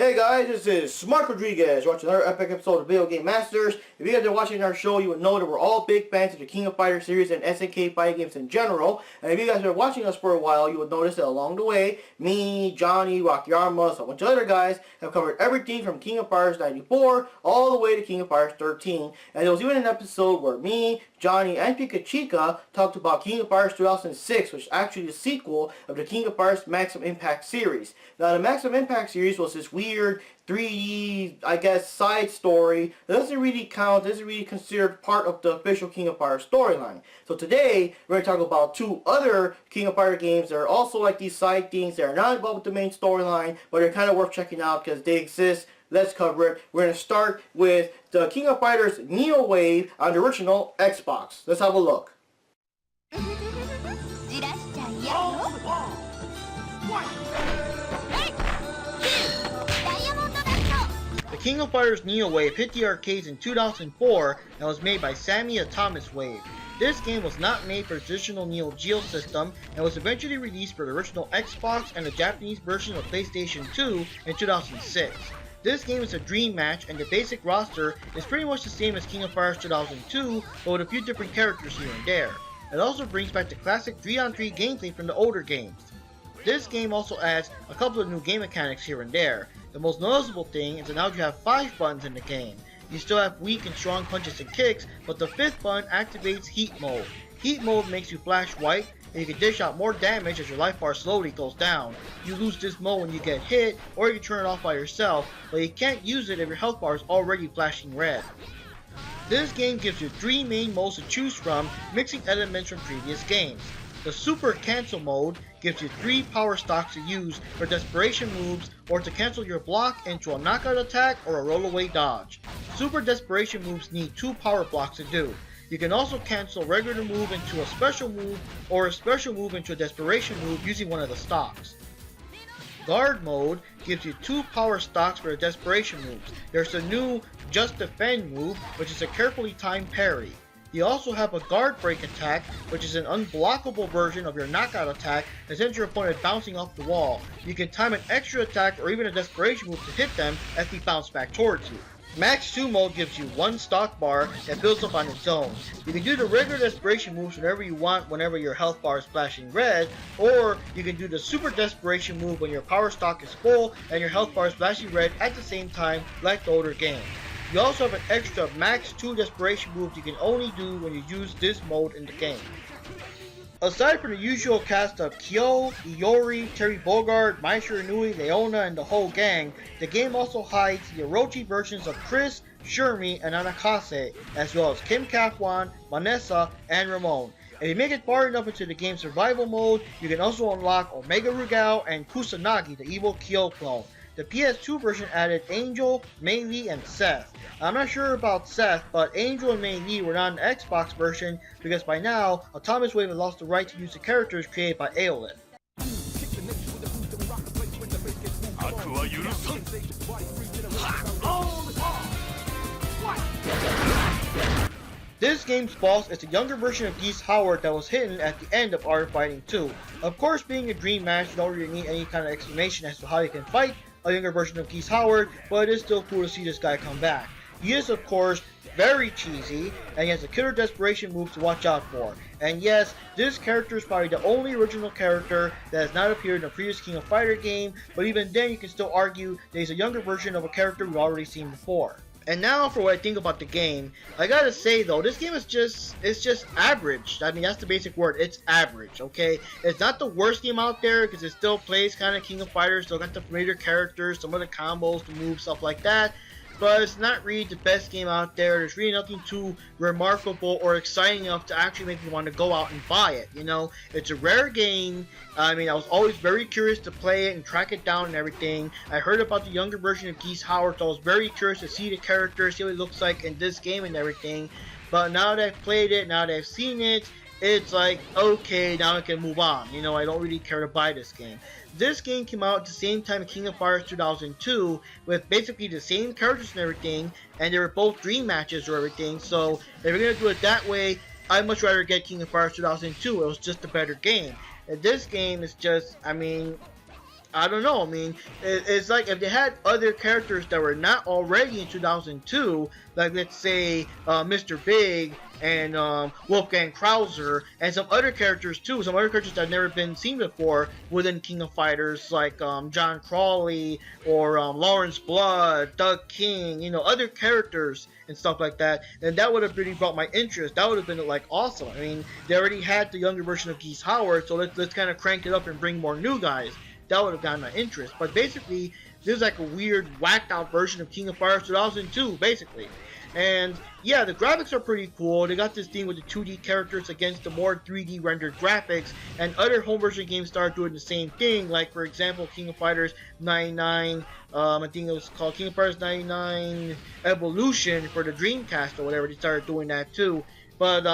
Hey guys, this is Smart Rodriguez watching another epic episode of VideoGameMasters. If you guys are watching our show, you would know that we're all big fans of the King of Fighters series and SNK fighting games in general. And if you guys are watching us for a while, you would notice that along the way, me, Johnny, Rakiarmas, a bunch of other guys have covered everything from King of Fighters 94 all the way to King of Fighters 13. And there was even an episode where me, Johnny, and Pikachu talked about King of Fighters 2006, which is actually the sequel of the King of Fighters Maximum Impact series. Now, the Maximum Impact series was this weird 3D, I guess, side story that doesn't really count, isn't really considered part of the official King of Fighters storyline. So today, we're going to talk about two other King of Fighters games that are also like these side things that are not involved with the main storyline, but they're kind of worth checking out because they exist. Let's cover it. We're going to start with the King of Fighters Neo Wave on the original Xbox. Let's have a look. The King of Fighters Neo Wave hit the arcades in 2004 and was made by Sammy Atomis Wave. This game was not made for the traditional Neo Geo system and was eventually released for the original Xbox and the Japanese version of PlayStation 2 in 2006. This game is a dream match and the basic roster is pretty much the same as King of Fighters 2002 but with a few different characters here and there. It also brings back the classic 3-on-3 gameplay from the older games. This game also adds a couple of new game mechanics here and there. The most noticeable thing is that now you have 5 buttons in the game. You still have weak and strong punches and kicks, but the 5th button activates Heat Mode. Heat Mode makes you flash white, and you can dish out more damage as your life bar slowly goes down. You lose this mode when you get hit, or you can turn it off by yourself, but you can't use it if your health bar is already flashing red. This game gives you 3 main modes to choose from, mixing elements from previous games. The Super Cancel mode gives you 3 power stocks to use for desperation moves or to cancel your block into a knockout attack or a rollaway dodge. Super desperation moves need 2 power blocks to do. You can also cancel a regular move into a special move or a special move into a desperation move using one of the stocks. Guard mode gives you 2 power stocks for the desperation moves. There's a new Just Defend move, which is a carefully timed parry. You also have a guard break attack, which is an unblockable version of your knockout attack that sends your opponent bouncing off the wall. You can time an extra attack or even a desperation move to hit them as they bounce back towards you. Max 2 mode gives you 1 stock bar that builds up on its own. You can do the regular desperation moves whenever you want whenever your health bar is flashing red, or you can do the super desperation move when your power stock is full and your health bar is flashing red at the same time like the older game. You also have an extra max 2 desperation moves you can only do when you use this mode in the game. Aside from the usual cast of Kyo, Iori, Terry Bogard, Mai Shiranui, Leona, and the whole gang, the game also hides the Orochi versions of Chris, Shermie, and Anakase, as well as Kim Kafwan, Vanessa, and Ramon. If you make it far enough into the game's survival mode, you can also unlock Omega Rugal and Kusanagi, the evil Kyo clone. The PS2 version added Angel, Mei Li, and Seth. I'm not sure about Seth, but Angel and Mei Li were not an Xbox version because by now, Atomis Wave has lost the right to use the characters created by Aeolith. This game's boss is the younger version of Geese Howard that was hidden at the end of Art of Fighting 2. Of course, being a dream match, you don't really need any kind of explanation as to how you can fight a younger version of Geese Howard, but it is still cool to see this guy come back. He is, of course, very cheesy, and he has a killer desperation move to watch out for. And yes, this character is probably the only original character that has not appeared in a previous King of Fighter game, but even then you can still argue that he's a younger version of a character we've already seen before. And now for what I think about the game. I gotta say though, this game is just average. I mean, that's the basic word. It's average, okay? It's not the worst game out there because it still plays kind of King of Fighters. Still got the familiar characters, some of the combos, the moves, stuff like that. But it's not really the best game out there. There's really nothing too remarkable or exciting enough to actually make me want to go out and buy it, you know? It's a rare game. I mean, I was always very curious to play it and track it down and everything. I heard about the younger version of Geese Howard, so I was very curious to see the character, see what it looks like in this game and everything. But now that I've played it, now that I've seen it, it's like, okay, now I can move on. You know, I don't really care to buy this game. This game came out at the same time as King of Fighters 2002 with basically the same characters and everything, and they were both dream matches or everything, so if you're going to do it that way, I'd much rather get King of Fighters 2002. It was just a better game. And this game is just, I mean, I don't know. I mean, it's like if they had other characters that were not already in 2002, like let's say Mr. Big and Wolfgang Krauser, and some other characters too, some other characters that have never been seen before within King of Fighters, like John Crawley or Lawrence Blood, Doug King, you know, other characters and stuff like that, and that would have really brought my interest. That would have been like awesome. I mean, they already had the younger version of Geese Howard, so let's kind of crank it up and bring more new guys. That would have gotten my interest. But basically, this is like a weird, whacked out version of King of Fighters 2002, basically. And yeah, the graphics are pretty cool. They got this thing with the 2D characters against the more 3D rendered graphics, and other home version games started doing the same thing. Like for example, King of Fighters 99, I think it was called King of Fighters 99 Evolution for the Dreamcast or whatever. They started doing that too. But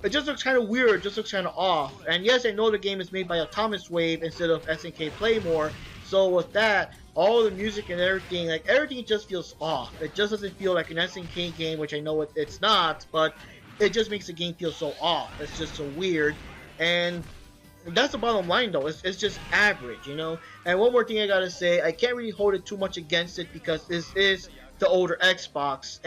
it just looks kind of weird, it just looks kind of off. And yes, I know the game is made by Atomic Wave instead of SNK Playmore, so with that, all the music and everything, like everything just feels off. It just doesn't feel like an SNK game, which I know it's not, but it just makes the game feel so off. It's just so weird, and that's the bottom line though. It's just average, you know. And one more thing I gotta say, I can't really hold it too much against it because this is the older Xbox,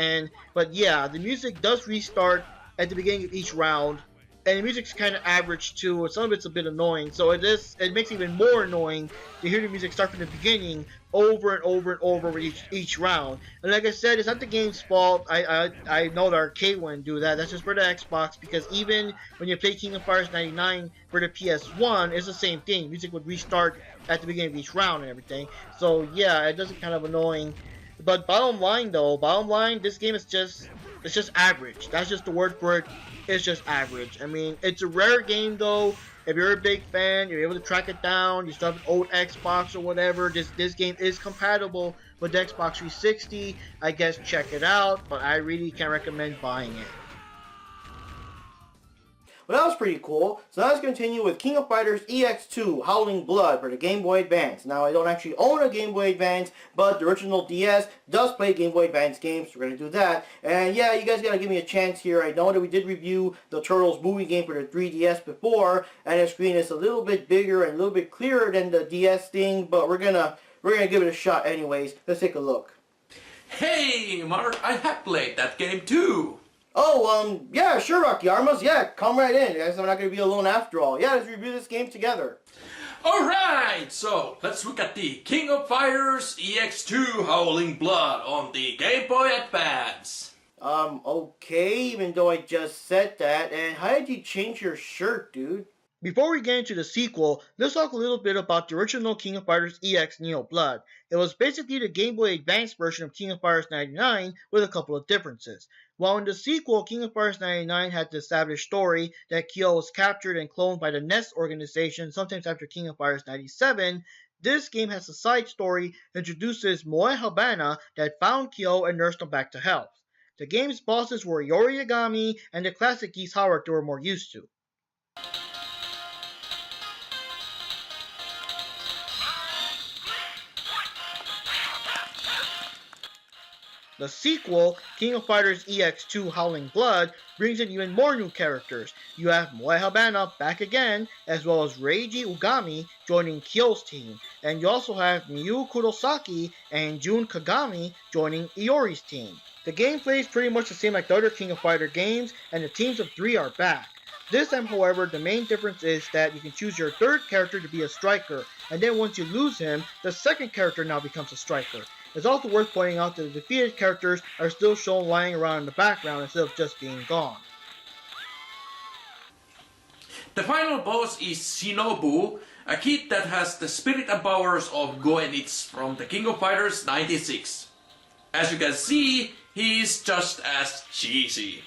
but yeah, the music does restart at the beginning of each round, and the music's kind of average too. Some of it's a bit annoying, so it makes it even more annoying to hear the music start from the beginning over and over and over with each round. And like I said, it's not the game's fault. I know the arcade wouldn't do that. That's just for the Xbox, because even when you play King of Fighters 99 for the PS1, it's the same thing. Music would restart at the beginning of each round and everything. So yeah, it does get kind of annoying. But bottom line, this game is just average. That's just the word for it. It's just average. I mean, it's a rare game though. If you're a big fan, you're able to track it down, you still have an old Xbox or whatever, this game is compatible with the Xbox 360. I guess check it out, but I really can't recommend buying it. Well, that was pretty cool. So now let's continue with King of Fighters EX2 Howling Blood for the Game Boy Advance. Now, I don't actually own a Game Boy Advance, but the original DS does play Game Boy Advance games, so we're going to do that. And yeah, you guys got to give me a chance here. I know that we did review the Turtles movie game for the 3DS before, and the screen is a little bit bigger and a little bit clearer than the DS thing, but we're gonna give it a shot anyways. Let's take a look. Hey, Mark, I have played that game too. Oh, yeah, sure, Rakiarmas. Yeah, come right in. I guess I'm not going to be alone after all. Yeah, let's review this game together. Alright, so let's look at the King of Fighters EX2 Howling Blood on the Game Boy Advance. Okay, even though I just said that. And how did you change your shirt, dude? Before we get into the sequel, let's talk a little bit about the original King of Fighters EX Neo Blood. It was basically the Game Boy Advance version of King of Fighters 99 with a couple of differences. While in the sequel, King of Fighters 99 had the established story that Kyo was captured and cloned by the NES organization sometimes after King of Fighters 97, this game has a side story that introduces Moe Habana that found Kyo and nursed him back to health. The game's bosses were Yori Yagami and the classic Geese Howard they were more used to. The sequel, King of Fighters EX2 Howling Blood, brings in even more new characters. You have Moe Habana back again, as well as Reiji Ugami joining Kyo's team. And you also have Miyu Kurosaki and Jun Kagami joining Iori's team. The gameplay is pretty much the same like the other King of Fighters games, and the teams of 3 are back. This time, however, the main difference is that you can choose your third character to be a striker, and then once you lose him, the second character now becomes a striker. It's also worth pointing out that the defeated characters are still shown lying around in the background instead of just being gone. The final boss is Shinobu, a kid that has the spirit and powers of Goenitsu from the King of Fighters 96. As you can see, he's just as cheesy.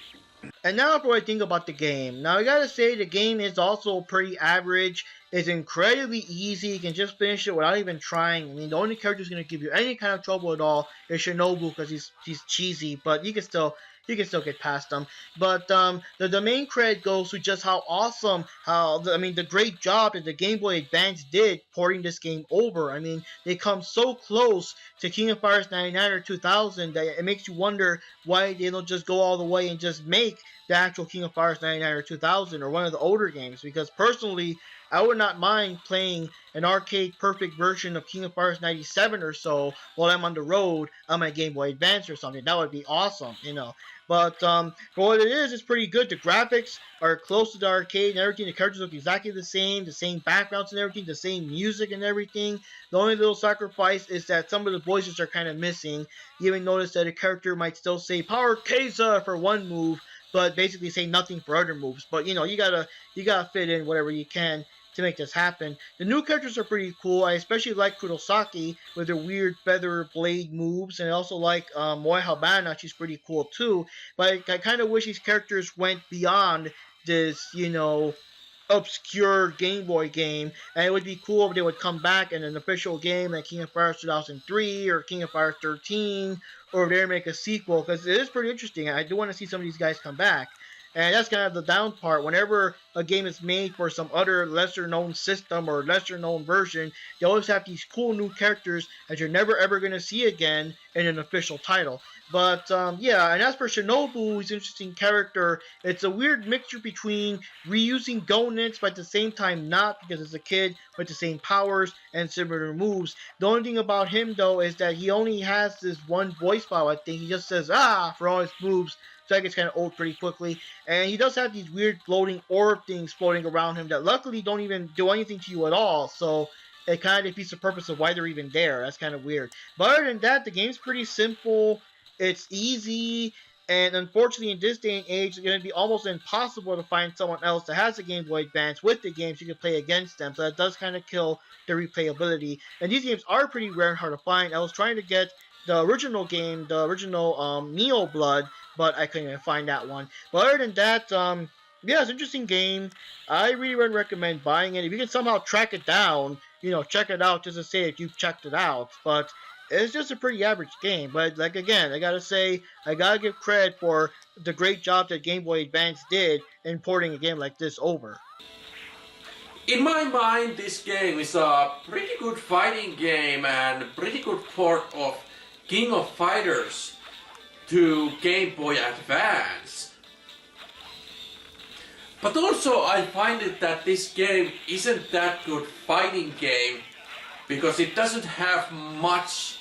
And now for what I think about the game. Now I gotta say the game is also pretty average. It's incredibly easy. You can just finish it without even trying. I mean, the only character who's gonna give you any kind of trouble at all is Shinobu because he's cheesy, but you can still get past them. But the main credit goes to just how awesome, the great job that the Game Boy Advance did porting this game over. I mean, they come so close to King of Fighters 99 or 2000 that it makes you wonder why they don't just go all the way and just make the actual King of Fighters 99 or 2000 or one of the older games. Because personally, I would not mind playing an arcade perfect version of King of Fighters 97 or so while I'm on the road on my Game Boy Advance or something. That would be awesome, you know. But for what it is, it's pretty good. The graphics are close to the arcade and everything. The characters look exactly the same backgrounds and everything, the same music and everything. The only little sacrifice is that some of the voices are kind of missing. You even notice that a character might still say Power Keza for one move, but basically say nothing for other moves. But you know, you gotta fit in whatever you can to make this happen. The new characters are pretty cool. I especially like Kurosaki with her weird feather blade moves, and I also like Moi Habana. She's pretty cool too. But I kind of wish these characters went beyond this, you know, obscure Game Boy game, and it would be cool if they would come back in an official game like King of Fighters 2003 or King of Fighters 13, or if they make a sequel, because it is pretty interesting. I do want to see some of these guys come back. And that's kind of the down part. Whenever a game is made for some other lesser known system or lesser known version, they always have these cool new characters that you're never ever going to see again in an official title. But yeah, and as for Shinobu, he's an interesting character. It's a weird mixture between reusing Gonits, but at the same time not, because it's a kid with the same powers and similar moves. The only thing about him though is that he only has this one voice file, I think. He just says ah for all his moves. So that gets kind of old pretty quickly. And he does have these weird floating orb things floating around him that luckily don't even do anything to you at all. So it kind of defeats the purpose of why they're even there. That's kind of weird. But other than that, the game's pretty simple. It's easy. And unfortunately, in this day and age, it's going to be almost impossible to find someone else that has a Game Boy Advance with the games you can play against them. So that does kind of kill the replayability. And these games are pretty rare and hard to find. I was trying to get the original game, the original Neo Blood, but I couldn't even find that one. But other than that, yeah, it's an interesting game. I really would recommend buying it. If you can somehow track it down, you know, check it out just to say if you've checked it out. But it's just a pretty average game. But like again, I gotta say, I gotta give credit for the great job that Game Boy Advance did in porting a game like this over. In my mind, this game is a pretty good fighting game and pretty good port of King of Fighters to Game Boy Advance. But also I find it that this game isn't that good fighting game because it doesn't have much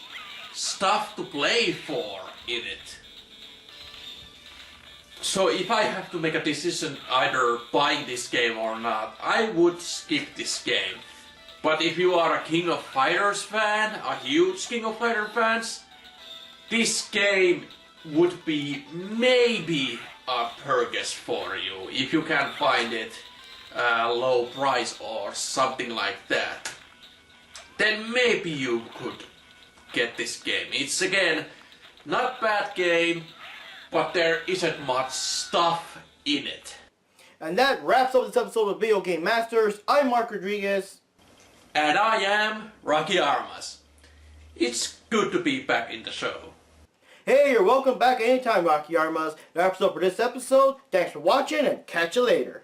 stuff to play for in it. So if I have to make a decision either buying this game or not, I would skip this game. But if you are a King of Fighters fan, a huge King of Fighters fans, this game would be maybe a purchase for you if you can find it low price or something like that. Then maybe you could get this game. It's again not a bad game, but there isn't much stuff in it. And that wraps up this episode of Video Game Masters. I'm Mark Rodriguez. And I am Rakiarmas. It's good to be back in the show. Hey, you're welcome back anytime, Rakiarmas. That wraps up for this episode. Thanks for watching and catch you later.